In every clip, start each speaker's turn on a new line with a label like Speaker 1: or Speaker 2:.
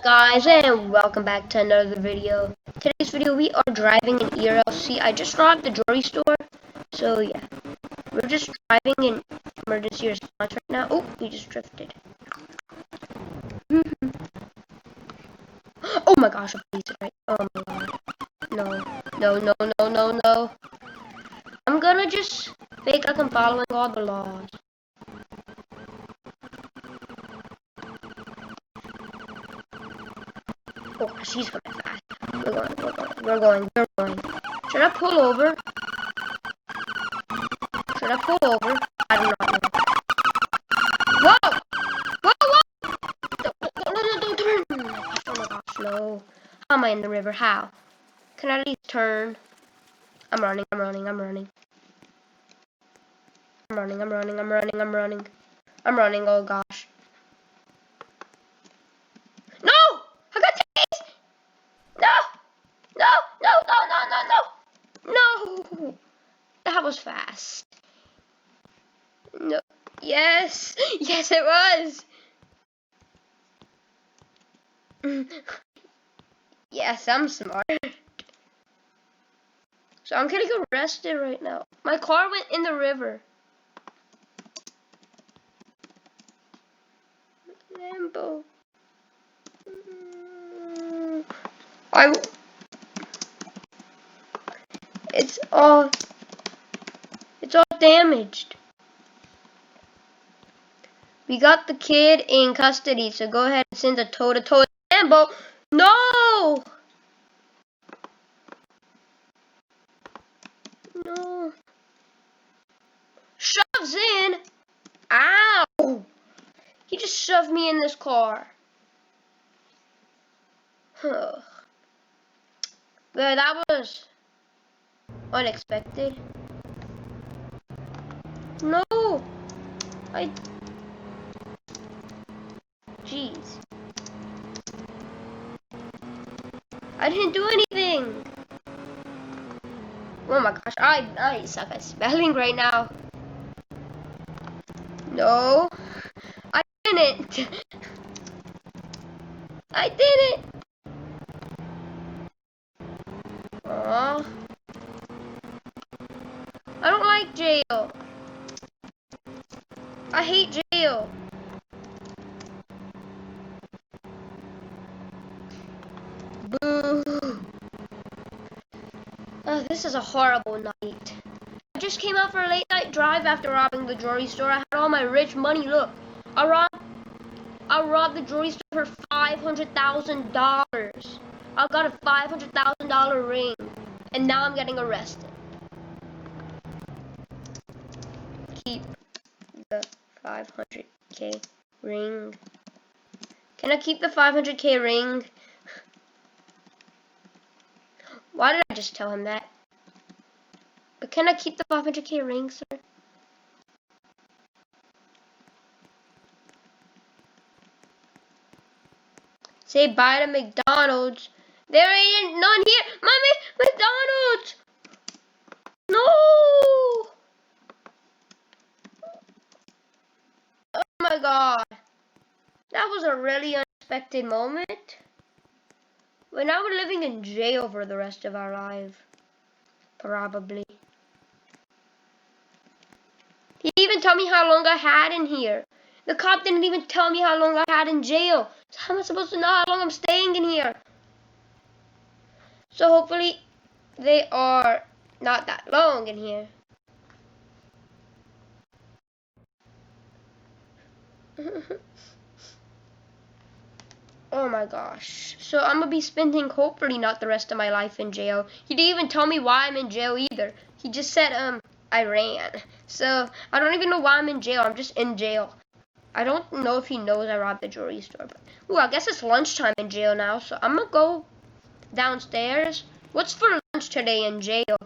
Speaker 1: Guys, and welcome back to another video. Today's video we are driving in ERLC. I just robbed the jewelry store, so yeah, we're just driving in emergency response right now. Oh, we just drifted. Oh my gosh, a police is right. Oh my god. No. I'm gonna just fake like I'm following all the laws. Oh, she's coming fast. We're going. Should I pull over? I do not know. Whoa! Whoa! No, don't turn! Oh my gosh, no. How am I in the river? How? Can I at least turn? I'm running. Oh gosh. No! I got tased! No! That was fast. No. Yes! Yes, it was! Yes, I'm smart. So I'm getting arrested right now. My car went in the river. Lambo. It's all damaged. We got the kid in custody, so go ahead and send a toe-to-toe Lambo. No! No. Shoves in. Ow! He just shoved me in this car. Well, that was unexpected. No! Jeez. I didn't do anything. Oh my gosh, I suck at spelling right now. No, I didn't. I didn't. Aww. I don't like jail. I hate jail. Boo. Oh, this is a horrible night. I just came out for a late night drive after robbing the jewelry store. I had all my rich money. Look, I robbed the jewelry store for $500,000. I got a $500,000 ring, and now I'm getting arrested. Keep the 500K ring. Can I keep the 500K ring? Why did I just tell him that? But can I keep the 500K ring, sir? Say bye to McDonald's. There ain't none here. Mommy, McDonald's! No! Oh my god. That was a really unexpected moment. We're now living in jail for the rest of our life. Probably. He didn't even tell me how long I had in here. The cop didn't even tell me how long I had in jail. So how am I supposed to know how long I'm staying in here? So hopefully they are not that long in here. Oh my gosh. So I'm gonna be spending hopefully not the rest of my life in jail. He didn't even tell me why I'm in jail either. He just said I ran. So I don't even know why I'm in jail. I'm just in jail. I don't know if he knows I robbed the jewelry store, but ooh, I guess it's lunchtime in jail now, so I'm gonna go downstairs. What's for lunch today in jail?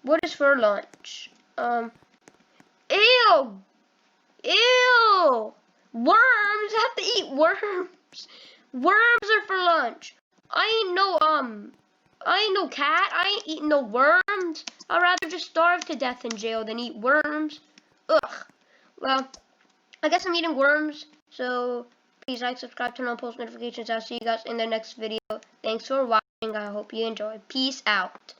Speaker 1: What is for lunch? Ew! Ew! Worms! I have to eat worms! Worms are for lunch. I ain't no cat. I ain't eating no worms. I'd rather just starve to death in jail than eat worms. Ugh. Well, I guess I'm eating worms, so Please like, subscribe, turn on post notifications. I'll see you guys in the next video. Thanks for watching. I hope you enjoy. Peace out.